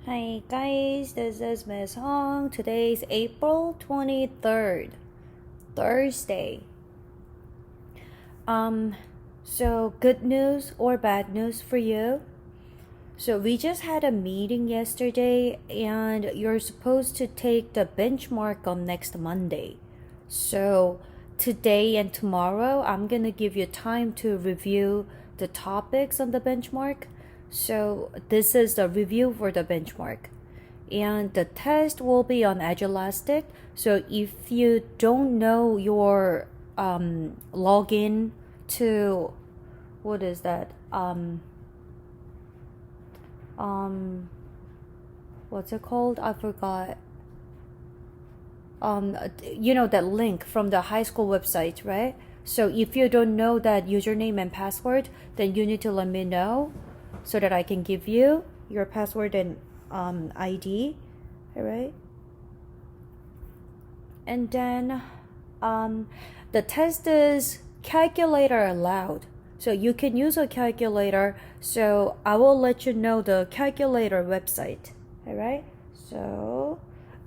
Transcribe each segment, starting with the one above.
Hi guys, this is Ms.Hong. Today is April 23rd, Thursday. So good news or bad news for you? So we just had a meeting yesterday and you're supposed to take the benchmark on next Monday. So today and tomorrow I'm going to give you time to review the topics on the benchmark. So this is the review for the benchmark. And the test will be on Agilastic. So if you don't know your login to what is that? What's it called? I forgot. That link from the high school website, right? So if you don't know that username and password, then you need to let me know so that I can give you your password and ID. All right. And then the test is calculator allowed. So you can use a calculator. So I will let you know the calculator website. All right. So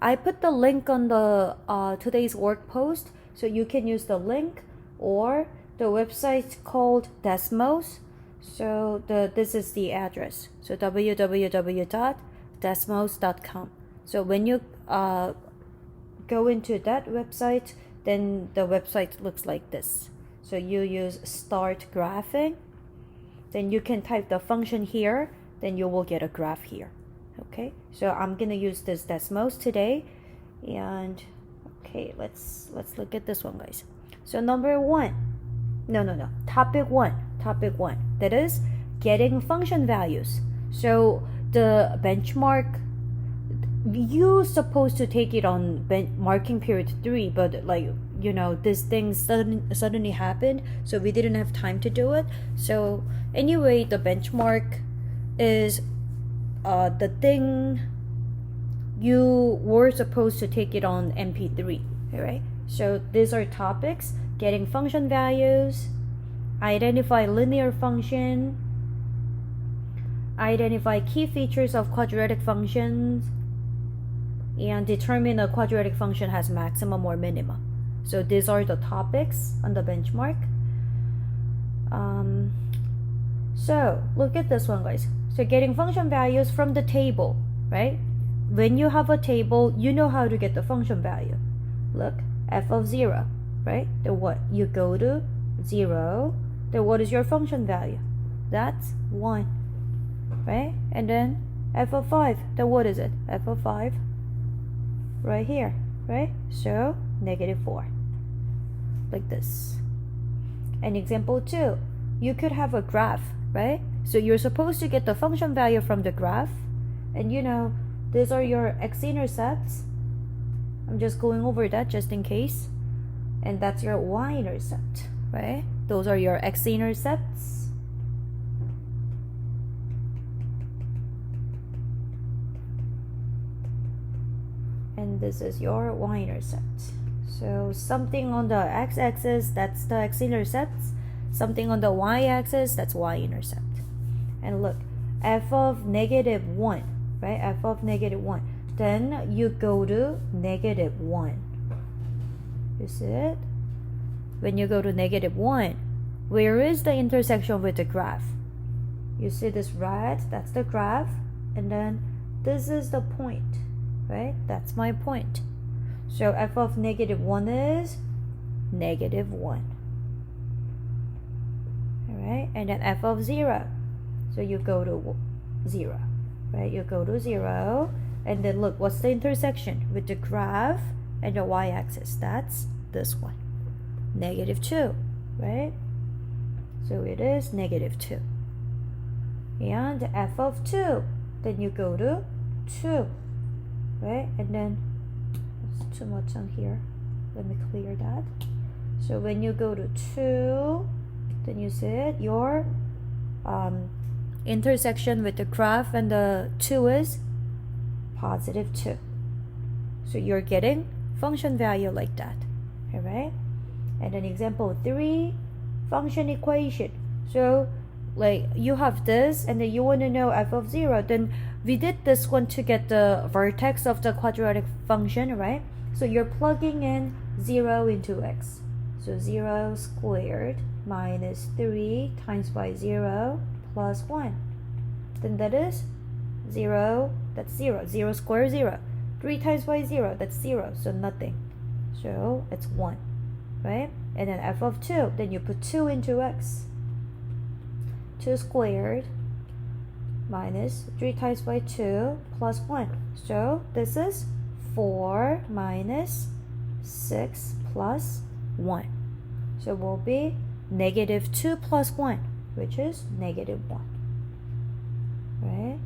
I put the link on the today's work post. So you can use the link or the website called Desmos. So this is the address. So www.desmos.com. So when you go into that website, then the website looks like this. So you use start graphing, then you can type the function here, then you will get a graph here. Okay, so I'm gonna use this Desmos today, and okay, let's look at this one, guys. So topic one, that is getting function values. So the benchmark, you supposed to take it on marking period 3, but this thing suddenly happened, so we didn't have time to do it. So anyway, the benchmark is the thing you were supposed to take it on MP3. All right, so these are topics: getting function values, identify linear function, identify key features of quadratic functions, and determine a quadratic function has maximum or minimum. So these are the topics on the benchmark. So look at this one, guys. So getting function values from the table, right? When you have a table, you know how to get the function value. Look, f of 0, right? Then what? You go to 0. Then what is your function value? That's 1, right? And then f of 5. Then what is it? F of 5 right here, right? So -4, like this. And example 2, you could have a graph, right? So you're supposed to get the function value from the graph, and these are your x-intercepts. I'm just going over that just in case. And that's your y-intercept, right? Those are your x-intercepts. And this is your y-intercept. So something on the x-axis, that's the x-intercepts. Something on the y-axis, that's y-intercept. And look, f of -1, right? F of -1. Then you go to -1. You see it? When you go to -1, where is the intersection with the graph? You see this red? That's the graph. And then this is the point, right? That's my point. So f of -1 is -1. Alright, and then f of 0. So you go to 0, right? You go to 0, and then look, what's the intersection with the graph and the y-axis? That's this one, -2, right? So it is -2. And f of 2, then you go to 2, right? And then it's too much on here. Let me clear that. So when you go to 2, then you see it, your intersection with the graph and the 2 is +2. So you're getting function value like that. All right. And then example 3, function equation. So like you have this and then you want to know f of 0, then we did this one to get the vertex of the quadratic function, right? So you're plugging in 0 into x. So 0 squared minus 3 times by 0 plus 1. Then that is 0, that's 0. 0 squared, 0. 3 times by 0, that's 0, so nothing. So it's 1, right? And then f of 2, then you put 2 into x. 2 squared minus 3 times by 2 plus 1. So this is 4 minus 6 plus 1. So it will be negative 2 plus 1, which is negative 1. Right?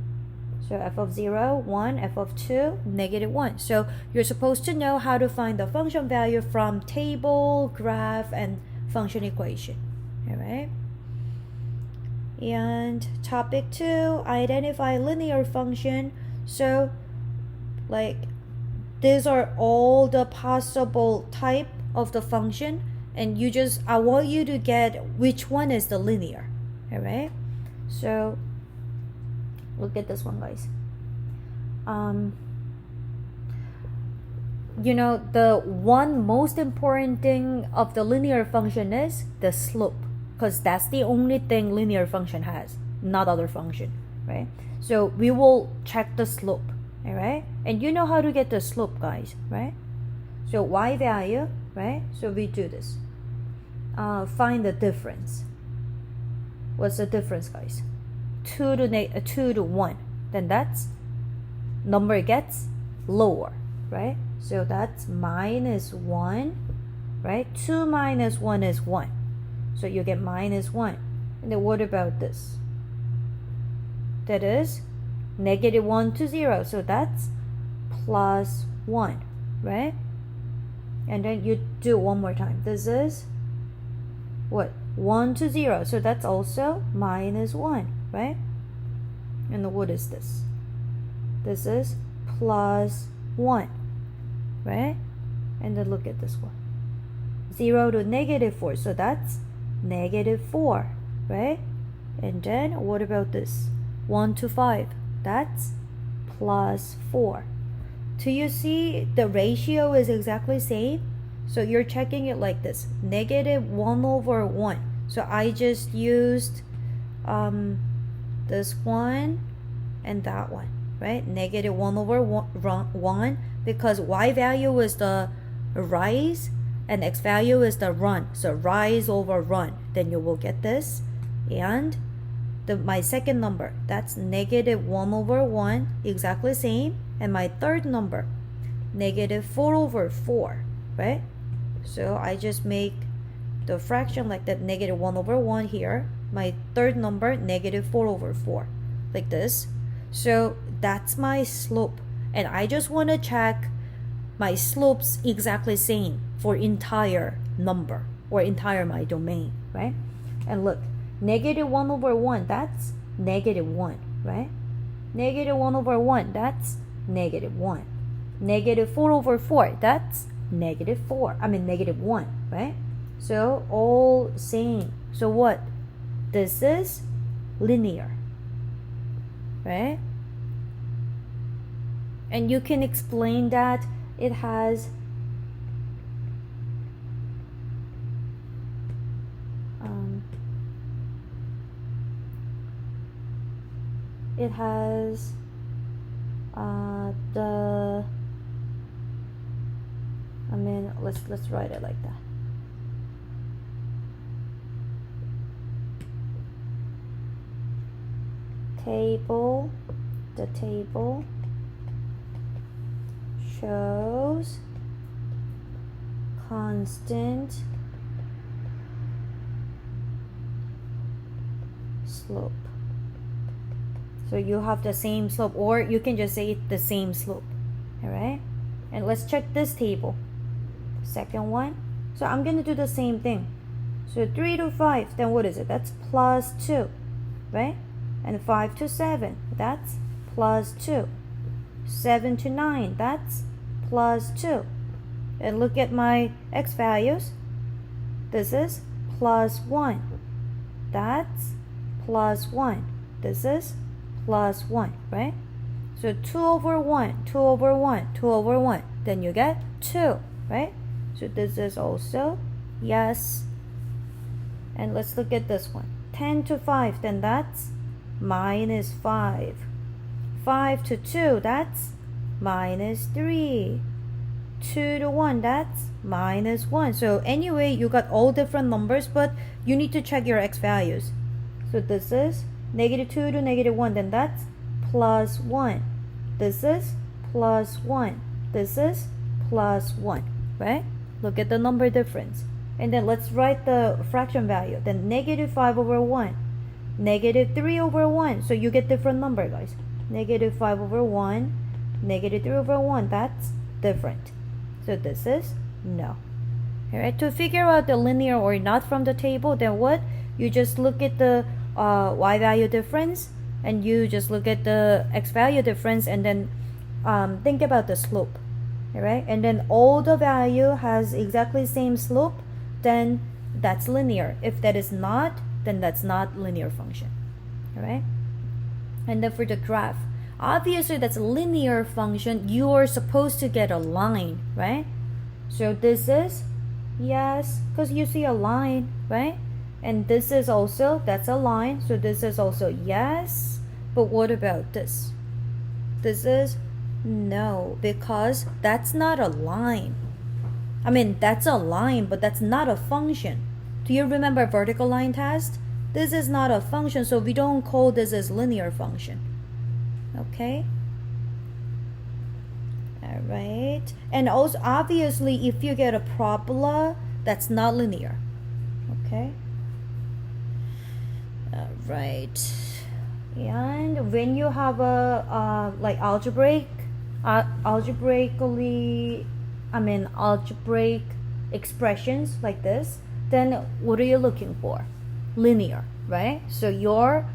So f of 0, 1, f of 2, negative 1. So you're supposed to know how to find the function value from table, graph, and function equation. Alright? And topic 2, identify linear function. So like these are all the possible type of the function, and I want you to get which one is the linear. Alright? So look at this one, guys. The one most important thing of the linear function is the slope, because that's the only thing linear function has, not other function, right? So we will check the slope, all right? And you know how to get the slope, guys, right? So y value, right? So we do this. Find the difference. What's the difference, guys? 2 to 1. Then that's number gets lower, right? So that's minus 1, right? 2 minus 1 is 1. So you get minus 1. And then what about this? That is negative 1 to 0. So that's plus 1, right? And then you do one more time. This is what? 1 to 0. So that's also minus 1, right? And what is this? This is plus 1, right? And then look at this one. 0 to negative 4. So that's negative 4, right? And then what about this? 1 to 5. That's plus 4. Do you see the ratio is exactly same? So you're checking it like this. Negative 1 over 1. So I just used this one and that one, right? Negative 1 over 1 because y value is the rise and x value is the run. So rise over run. Then you will get this. And my second number, that's negative 1 over 1, exactly same. And my third number, negative 4 over 4, right? So I just make the fraction like that, negative 1 over 1 here. My third number, negative 4 over 4, like this. So that's my slope. And I just want to check my slopes exactly same for entire number or entire my domain, right? And look, negative 1 over 1, that's negative 1, right? Negative 1 over 1, that's negative 1. Negative 4 over 4, that's negative 4. Negative 1, right? So all same. So what? This is linear, right? And you can explain that it has let's write it like that. The table shows constant slope. So you have the same slope, or you can just say the same slope. All right? And let's check this table. Second one. So I'm going to do the same thing. So 3 to 5, then what is it? That's plus 2, right? And 5 to 7, that's plus 2. 7 to 9, that's plus 2. And look at my x values. This is plus 1. That's plus 1. This is plus 1, right? So 2 over 1, 2 over 1, 2 over 1. Then you get 2, right? So this is also yes. And let's look at this one. 10 to 5, then that's minus 5. 5 to 2, that's minus 3. 2 to 1, that's minus 1. So anyway, you got all different numbers, but you need to check your x values. So this is negative 2 to negative 1, then that's plus 1. This is plus 1. This is plus 1, right? Look at the number difference. And then let's write the fraction value. Then negative 5 over 1. Negative 3 over 1. So you get different number, guys. Negative 5 over 1. Negative 3 over 1. That's different. So this is no. Alright, to figure out the linear or not from the table, then what? You just look at the y value difference, and you just look at the x value difference, and then think about the slope. Alright, and then all the value has exactly same slope, then that's linear. If that is not, then that's not linear function. Alright, and then for the graph, obviously that's a linear function. You are supposed to get a line, right? So this is yes, because you see a line, right? And this is also, that's a line, so this is also yes. But what about this? This is no, because that's not a line. I mean, that's a line, but that's not a function. Do you remember vertical line test? This is not a function, so we don't call this as linear function. Okay? Alright. And also, obviously, if you get a parabola, that's not linear. Okay? Alright. And when you have a like algebraic expressions like this, then what are you looking for? Linear, right? So you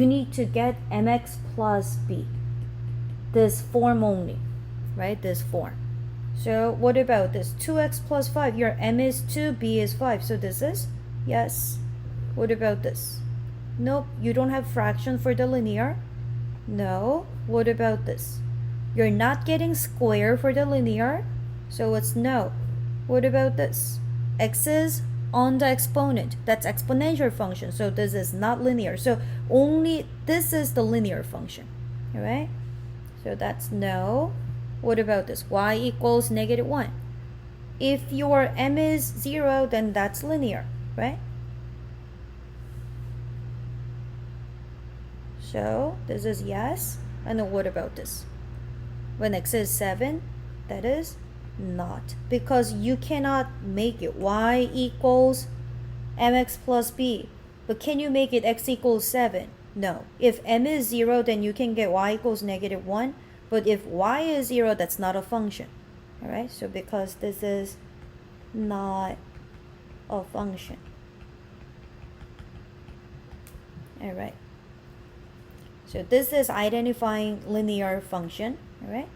need to get mx plus b, this form only, right? This form. So what about this? 2x plus 5, your m is 2, b is 5, so this is yes. What about this? Nope, you don't have fraction for the linear. No. What about this? You're not getting square for the linear, so it's no. What about this? X is on the exponent. That's exponential function, so this is not linear. So only this is the linear function. Alright? So that's no. What about this? Y equals negative 1. If your m is 0, then that's linear, right? So this is yes. And then what about this? When x is 7, that is not. Because you cannot make it y equals mx plus b. But can you make it x equals 7? No. If m is 0, then you can get y equals negative 1. But if y is 0, that's not a function. Alright, so because this is not a function. Alright. So this is identifying linear function, alright?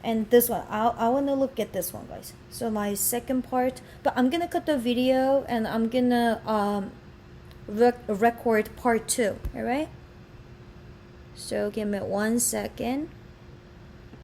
And this one, I want to look at this one, guys. So my second part, but I'm going to cut the video and I'm going to record part 2, alright? So give me 1 second.